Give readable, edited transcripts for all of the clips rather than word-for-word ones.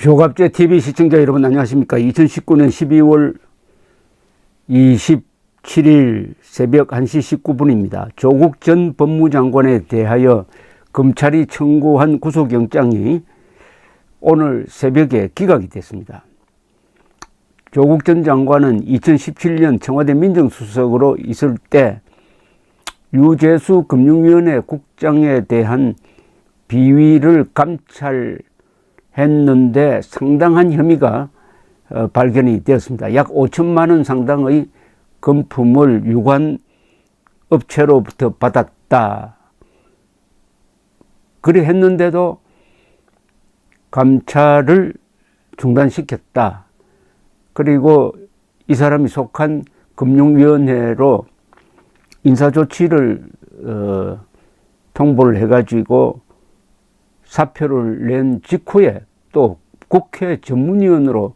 조갑제 TV 시청자 여러분 안녕하십니까. 2019년 12월 27일 새벽 1시 19분입니다. 조국 전 법무장관에 대하여 검찰이 청구한 구속영장이 오늘 새벽에 기각이 됐습니다. 조국 전 장관은 2017년 청와대 민정수석으로 있을 때 유재수 금융위원회 국장에 대한 비위를 감찰했는데 상당한 혐의가 발견이 되었습니다. 약 5천만 원 상당의 금품을 유관 업체로부터 받았다. 그래 했는데도 감찰을 중단시켰다. 그리고 이 사람이 속한 금융위원회로 인사조치를 통보를 해가지고 사표를 낸 직후에 또 국회 전문위원으로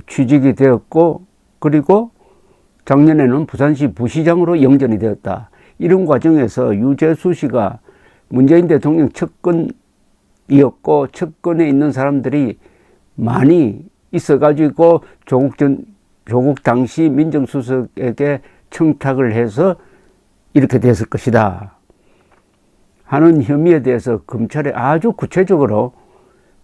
취직이 되었고, 그리고 작년에는 부산시 부시장으로 영전이 되었다. 이런 과정에서 유재수 씨가 문재인 대통령 측근이었고, 측근에 있는 사람들이 많이 있어가지고 조국 당시 민정수석에게 청탁을 해서 이렇게 됐을 것이다 하는 혐의에 대해서 검찰에 아주 구체적으로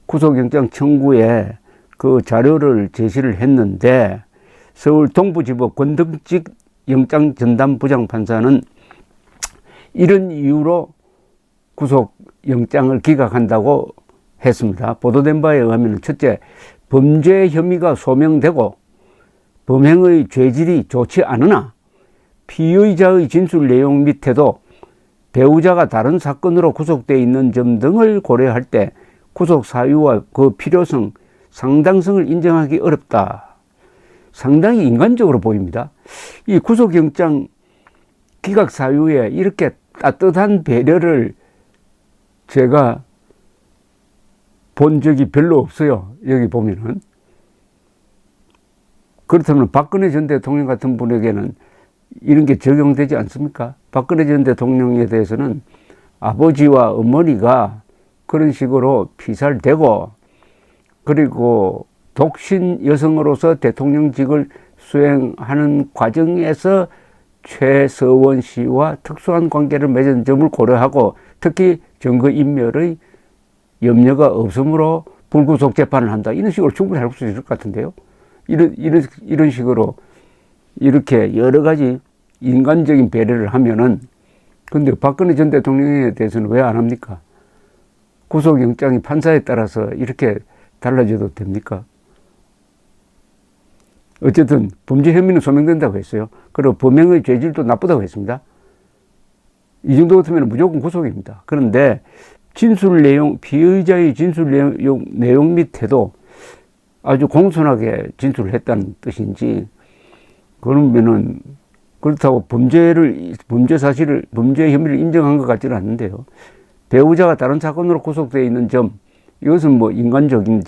구속영장 청구에 그 자료를 제시를 했는데, 서울 동부지법 권등직 영장전담부장판사는 이런 이유로 구속영장을 기각한다고 했습니다. 보도된 바에 의하면 첫째, 범죄 혐의가 소명되고 범행의 죄질이 좋지 않으나 피의자의 진술 내용 밑에도 배우자가 다른 사건으로 구속되어 있는 점 등을 고려할 때 구속 사유와 그 필요성, 상당성을 인정하기 어렵다. 상당히 인간적으로 보입니다. 이 구속영장 기각 사유에 이렇게 따뜻한 배려를 제가 본 적이 별로 없어요. 여기 보면은. 그렇다면 박근혜 전 대통령 같은 분에게는 이런 게 적용되지 않습니까? 박근혜 전 대통령에 대해서는 아버지와 어머니가 그런 식으로 피살되고, 그리고 독신 여성으로서 대통령직을 수행하는 과정에서 최서원 씨와 특수한 관계를 맺은 점을 고려하고, 특히 증거인멸의 염려가 없으므로 불구속 재판을 한다. 이런 식으로 충분히 할 수 있을 것 같은데요. 이런 식으로 이렇게 여러 가지 인간적인 배려를 하면은, 근데 박근혜 전 대통령에 대해서는 왜 안 합니까? 구속영장이 판사에 따라서 이렇게 달라져도 됩니까? 어쨌든 범죄 혐의는 소명된다고 했어요. 그리고 범행의 죄질도 나쁘다고 했습니다. 이 정도 같으면 무조건 구속입니다. 그런데 진술 내용, 피의자의 진술 내용 밑에도 아주 공손하게 진술을 했다는 뜻인지, 그러면은 그렇다고 범죄 혐의를 인정한 것 같지는 않는데요. 배우자가 다른 사건으로 구속되어 있는 점, 이것은 뭐 인간적인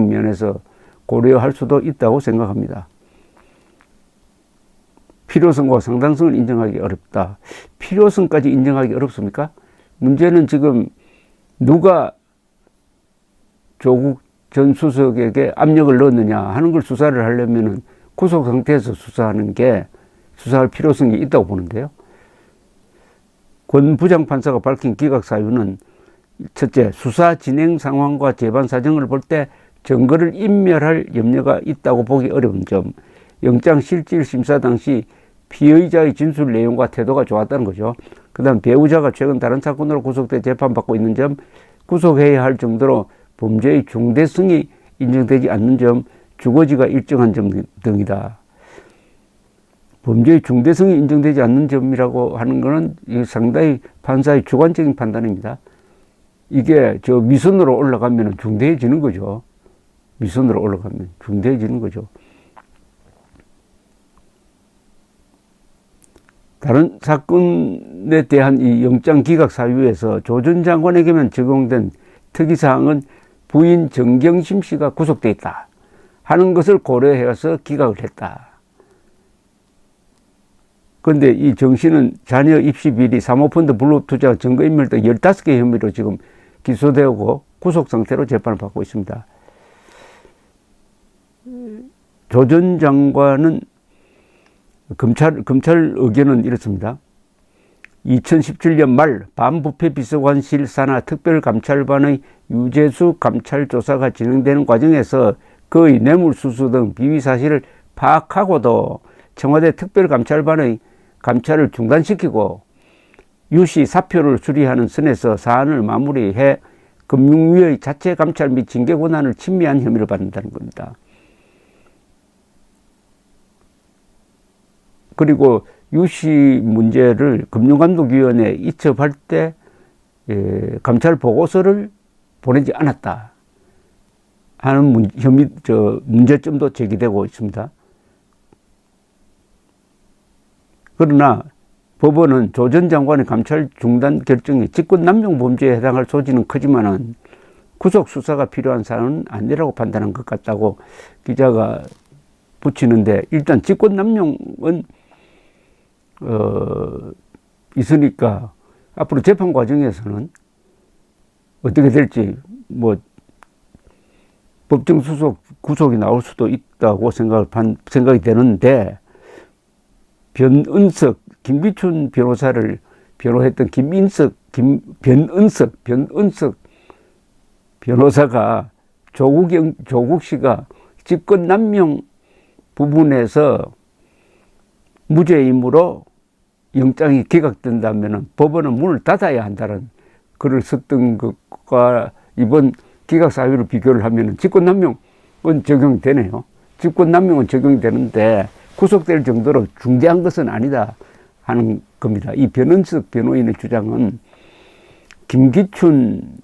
면에서 고려할 수도 있다고 생각합니다. 필요성과 상당성을 인정하기 어렵다. 필요성까지 인정하기 어렵습니까? 문제는 지금 누가 조국 전 수석에게 압력을 넣었느냐 하는 걸 수사를 하려면은 구속 상태에서 수사할 필요성이 있다고 보는데요. 권 부장판사가 밝힌 기각 사유는 첫째, 수사 진행 상황과 재반 사정을 볼 때 증거를 인멸할 염려가 있다고 보기 어려운 점, 영장 실질 심사 당시 피의자의 진술 내용과 태도가 좋았다는 거죠. 그 다음 배우자가 최근 다른 사건으로 구속돼 재판받고 있는 점, 구속해야 할 정도로 범죄의 중대성이 인정되지 않는 점, 주거지가 일정한 점 등이다. 범죄의 중대성이 인정되지 않는 점이라고 하는 것은 상당히 판사의 주관적인 판단입니다. 이게 저 위선으로 올라가면 중대해지는 거죠. 위선으로 올라가면 중대해지는 거죠. 다른 사건에 대한 이 영장 기각 사유에서 조 전 장관에게만 적용된 특이사항은 부인 정경심 씨가 구속돼 있다 하는 것을 고려해서 기각을 했다. 그런데 이 정 씨는 자녀 입시 비리, 사모펀드 불법 투자, 증거인멸 등 15개 혐의로 지금 기소되고 구속 상태로 재판을 받고 있습니다. 조 전 장관은 검찰 의견은 이렇습니다. 2017년 말 반부패 비서관실 산하 특별감찰반의 유재수 감찰조사가 진행되는 과정에서 그의 뇌물수수 등 비위 사실을 파악하고도 청와대 특별감찰반의 감찰을 중단시키고 유씨 사표를 수리하는 선에서 사안을 마무리해 금융위의 자체 감찰 및 징계 권한을 침해한 혐의를 받는다는 겁니다. 그리고 유씨 문제를 금융감독위원회에 이첩할 때 감찰 보고서를 보내지 않았다 하는 문제점도 제기되고 있습니다. 그러나 법원은 조 전 장관의 감찰 중단 결정이 직권남용 범죄에 해당할 소지는 크지만은 구속 수사가 필요한 사안은 아니라고 판단한 것 같다고 기자가 붙이는데, 일단 직권남용은 있으니까 앞으로 재판 과정에서는 어떻게 될지 뭐 법정 구속이 나올 수도 있다고 생각이 되는데, 변은석 김기춘 변호사를 변호했던 변은석 변호사가 조국 씨가 직권남용 부분에서 무죄이므로 영장이 기각된다면 법원은 문을 닫아야 한다는 글을 썼던 것과 이번 기각 사유를 비교를 하면 직권남용은 적용되네요. 직권남용은 적용되는데 구속될 정도로 중대한 것은 아니다 하는 겁니다. 이 변은석 변호인의 주장은 김기춘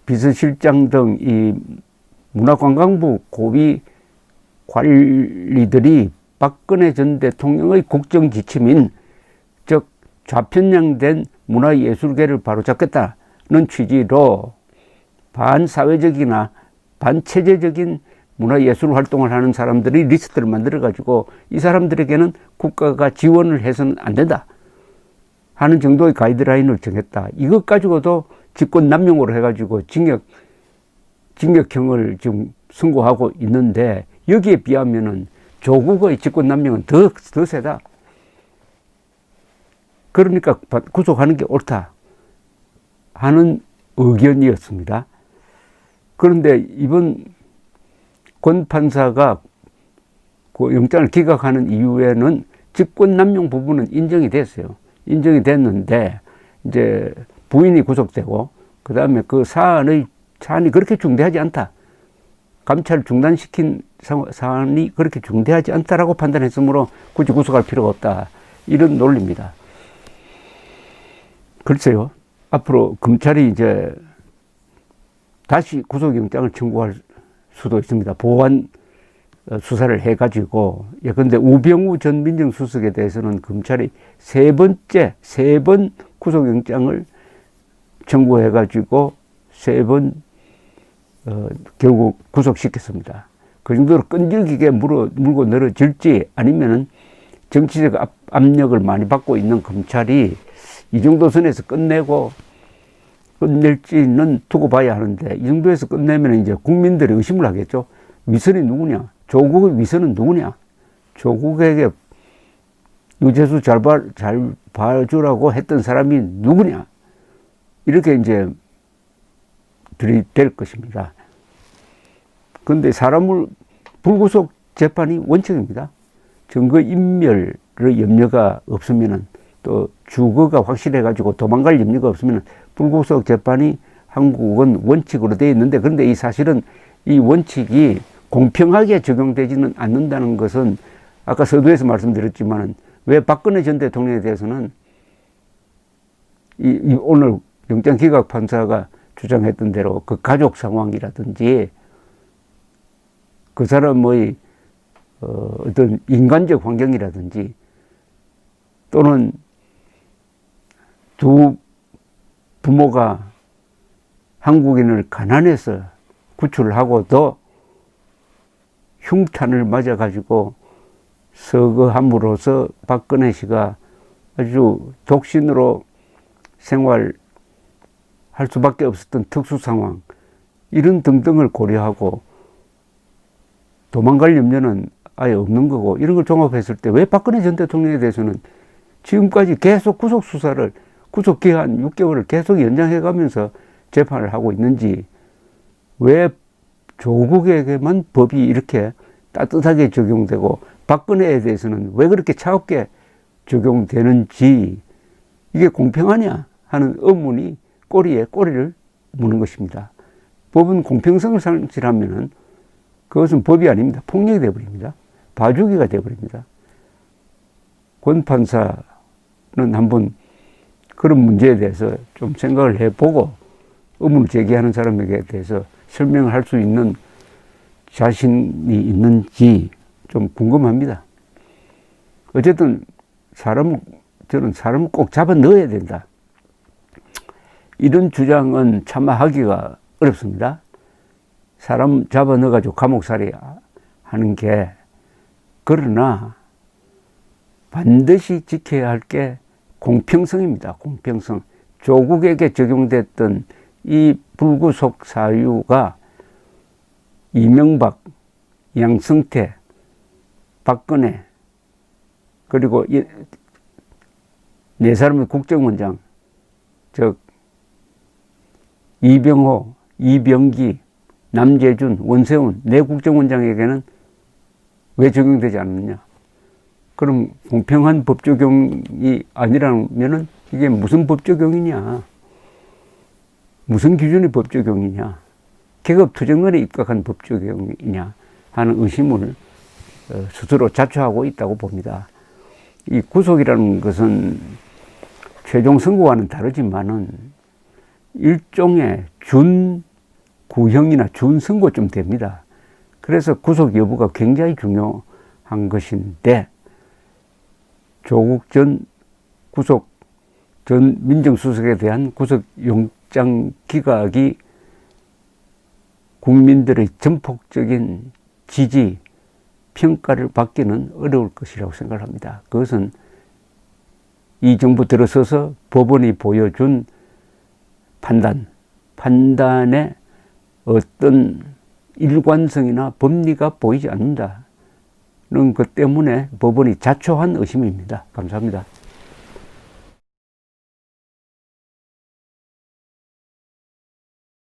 비서실장 등 이 문화관광부 고위 관리들이 박근혜 전 대통령의 국정지침인, 즉 좌편향된 문화예술계를 바로잡겠다는 취지로 반사회적이나 반체제적인 문화예술 활동을 하는 사람들이 리스트를 만들어가지고 이 사람들에게는 국가가 지원을 해서는 안 된다 하는 정도의 가이드라인을 정했다. 이것 가지고도 직권남용으로 해가지고 징역형을 지금 선고하고 있는데, 여기에 비하면은 조국의 직권남용은 더 세다. 그러니까 구속하는 게 옳다 하는 의견이었습니다. 그런데 이번 권 판사가 그 영장을 기각하는 이후에는 직권남용 부분은 인정이 됐어요. 인정이 됐는데 이제 부인이 구속되고 그 다음에 그 사안이 그렇게 중대하지 않다. 감찰 중단시킨 사안이 그렇게 중대하지 않다라고 판단했으므로 굳이 구속할 필요가 없다. 이런 논리입니다. 글쎄요. 앞으로 검찰이 이제 다시 구속영장을 청구할 수도 있습니다. 보완 수사를 해가지고. 예컨대 우병우 전 민정수석에 대해서는 검찰이 세 번 구속영장을 청구해가지고 결국 구속시켰습니다. 그 정도로 끈질기게 물고 늘어질지 아니면은 정치적 압력을 많이 받고 있는 검찰이 이 정도 선에서 끝낼지는 두고 봐야 하는데, 이 정도에서 끝내면 이제 국민들이 의심을 하겠죠. 위선이 누구냐? 조국의 위선은 누구냐? 조국에게 유재수 잘 봐주라고 했던 사람이 누구냐? 이렇게 이제 들이댈 것입니다. 그런데 사람을 불구속 재판이 원칙입니다. 증거인멸의 염려가 없으면은, 또 주거가 확실해가지고 도망갈 염려가 없으면 불구속 재판이 한국은 원칙으로 되어 있는데, 그런데 이 사실은 이 원칙이 공평하게 적용되지는 않는다는 것은 아까 서두에서 말씀드렸지만, 왜 박근혜 전 대통령에 대해서는 오늘 영장 기각 판사가 주장했던 대로 그 가족 상황이라든지 그 사람의 어떤 인간적 환경이라든지, 또는 두 부모가 한국인을 가난해서 구출을 하고도 흉탄을 맞아가지고 서거함으로써 박근혜 씨가 아주 독신으로 생활 할 수밖에 없었던 특수 상황, 이런 등등을 고려하고 도망갈 염려는 아예 없는 거고, 이런 걸 종합했을 때 왜 박근혜 전 대통령에 대해서는 지금까지 계속 구속 수사를, 구속 기한 6개월을 계속 연장해가면서 재판을 하고 있는지, 왜 조국에게만 법이 이렇게 따뜻하게 적용되고 박근혜에 대해서는 왜 그렇게 차갑게 적용되는지, 이게 공평하냐 하는 의문이 꼬리에 꼬리를 무는 것입니다. 법은 공평성을 상실하면은 그것은 법이 아닙니다. 폭력이 되어버립니다. 봐주기가 되어버립니다. 권 판사는 한번 그런 문제에 대해서 좀 생각을 해보고 의문을 제기하는 사람에게 대해서 설명을 할 수 있는 자신이 있는지 좀 궁금합니다. 어쨌든 저는 사람을 꼭 잡아 넣어야 된다, 이런 주장은 차마 하기가 어렵습니다. 사람 잡아 넣어가지고 감옥살이 하는 게, 그러나 반드시 지켜야 할 게 공평성입니다. 공평성. 조국에게 적용됐던 이 불구속 사유가 이명박, 양승태, 박근혜, 그리고 네 사람의 국정원장, 즉 이병호, 이병기, 남재준, 원세훈 네 국정원장에게는 왜 적용되지 않느냐? 그럼 공평한 법 적용이 아니라면은 이게 무슨 법 적용이냐? 무슨 기준의 법 적용이냐? 계급투쟁론에 입각한 법 적용이냐 하는 의심을 스스로 자초하고 있다고 봅니다. 이 구속이라는 것은 최종 선고와는 다르지만은 일종의 준구형이나 준선고쯤 됩니다. 그래서 구속 여부가 굉장히 중요한 것인데, 조국 전 민정수석에 대한 구속영장 기각이 국민들의 전폭적인 지지, 평가를 받기는 어려울 것이라고 생각합니다. 그것은 이 정부 들어서서 법원이 보여준 판단에 어떤 일관성이나 법리가 보이지 않는다는 것 때문에 법원이 자초한 의심입니다. 감사합니다.